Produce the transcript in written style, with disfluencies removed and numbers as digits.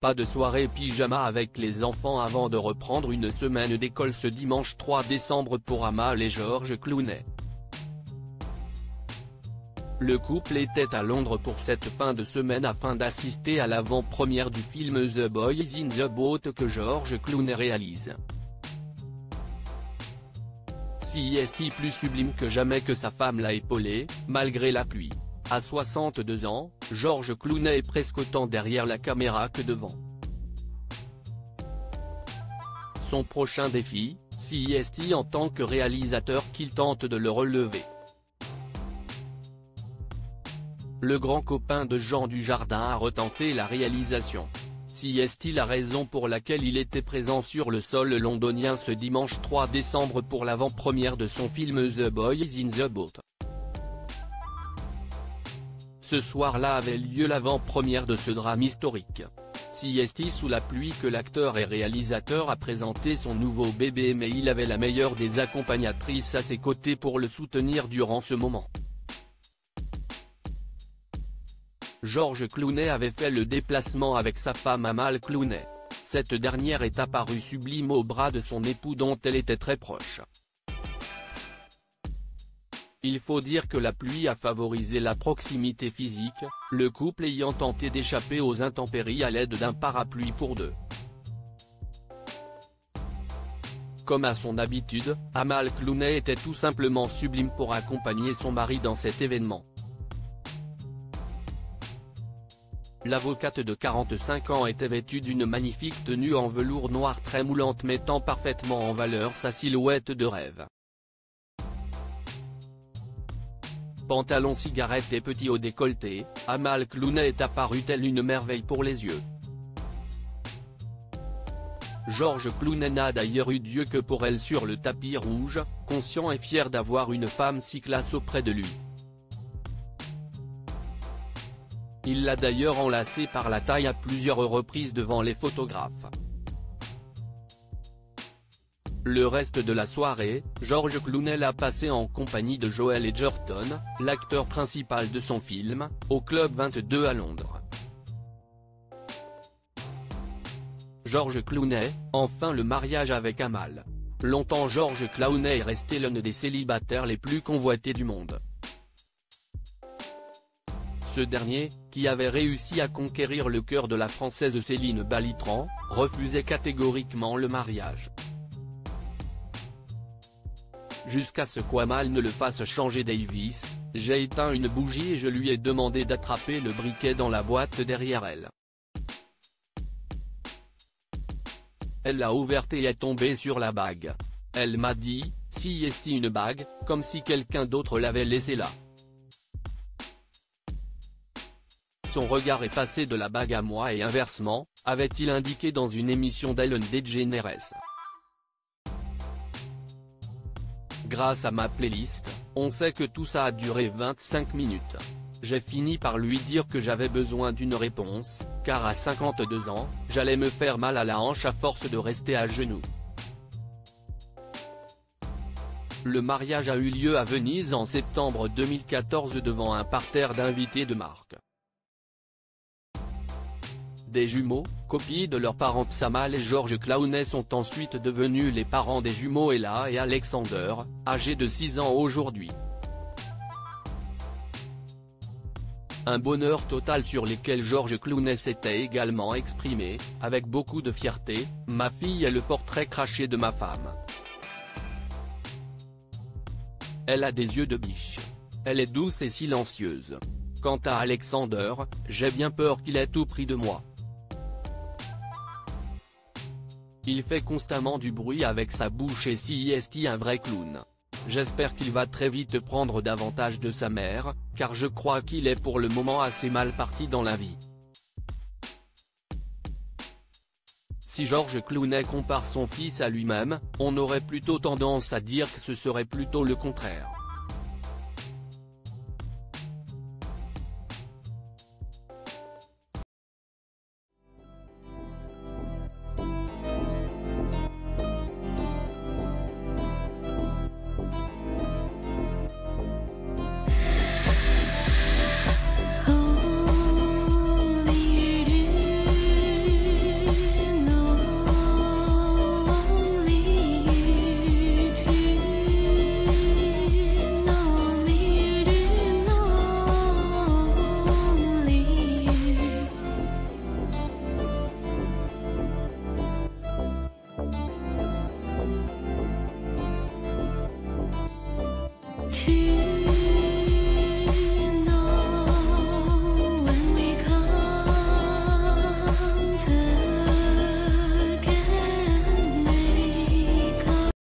Pas de soirée pyjama avec les enfants avant de reprendre une semaine d'école ce dimanche 3 décembre pour Amal et George Clooney. Le couple était à Londres pour cette fin de semaine afin d'assister à l'avant-première du film The Boys in the Boat que George Clooney réalise. CST plus sublime que jamais que sa femme l'a épaulé, malgré la pluie. À 62 ans, George Clooney est presque autant derrière la caméra que devant. Son prochain défi, CST en tant que réalisateur qu'il tente de le relever. Le grand copain de Jean Dujardin a retenté la réalisation. CST la raison pour laquelle il était présent sur le sol londonien ce dimanche 3 décembre pour l'avant-première de son film The Boys in the Boat. Ce soir-là avait lieu l'avant-première de ce drame historique. CST sous la pluie que l'acteur et réalisateur a présenté son nouveau bébé mais il avait la meilleure des accompagnatrices à ses côtés pour le soutenir durant ce moment. George Clooney avait fait le déplacement avec sa femme Amal Clooney. Cette dernière est apparue sublime au bras de son époux dont elle était très proche. Il faut dire que la pluie a favorisé la proximité physique, le couple ayant tenté d'échapper aux intempéries à l'aide d'un parapluie pour deux. Comme à son habitude, Amal Clooney était tout simplement sublime pour accompagner son mari dans cet événement. L'avocate de 45 ans était vêtue d'une magnifique tenue en velours noir très moulante mettant parfaitement en valeur sa silhouette de rêve. Pantalon cigarette et petit haut décolleté, Amal Clooney est apparue telle une merveille pour les yeux. George Clooney n'a d'ailleurs eu Dieu que pour elle sur le tapis rouge, conscient et fier d'avoir une femme si classe auprès de lui. Il l'a d'ailleurs enlacée par la taille à plusieurs reprises devant les photographes. Le reste de la soirée, George Clooney l'a passé en compagnie de Joel Edgerton, l'acteur principal de son film, au Club 22 à Londres. George Clooney, enfin le mariage avec Amal. Longtemps George Clooney est resté l'un des célibataires les plus convoités du monde. Ce dernier, qui avait réussi à conquérir le cœur de la française Céline Balitran, refusait catégoriquement le mariage. Jusqu'à ce qu'Amal ne le fasse changer Davis, j'ai éteint une bougie et je lui ai demandé d'attraper le briquet dans la boîte derrière elle. Elle l'a ouverte et est tombée sur la bague. Elle m'a dit, si est-ce une bague, comme si quelqu'un d'autre l'avait laissée là. Son regard est passé de la bague à moi et inversement, avait-il indiqué dans une émission d'Ellen DeGeneres. Grâce à ma playlist, on sait que tout ça a duré 25 minutes. J'ai fini par lui dire que j'avais besoin d'une réponse, car à 52 ans, j'allais me faire mal à la hanche à force de rester à genoux. Le mariage a eu lieu à Venise en septembre 2014 devant un parterre d'invités de marque. Des jumeaux, copies de leurs parents Amal et George Clooney sont ensuite devenus les parents des jumeaux Ella et Alexander, âgés de 6 ans aujourd'hui. Un bonheur total sur lequel George Clooney s'était également exprimé, avec beaucoup de fierté, « Ma fille est le portrait craché de ma femme. Elle a des yeux de biche. Elle est douce et silencieuse. Quant à Alexander, j'ai bien peur qu'il ait tout pris de moi. Il fait constamment du bruit avec sa bouche et si est un vrai clown. J'espère qu'il va très vite prendre davantage de sa mère, car je crois qu'il est pour le moment assez mal parti dans la vie. » Si George Clooney compare son fils à lui-même, on aurait plutôt tendance à dire que ce serait plutôt le contraire.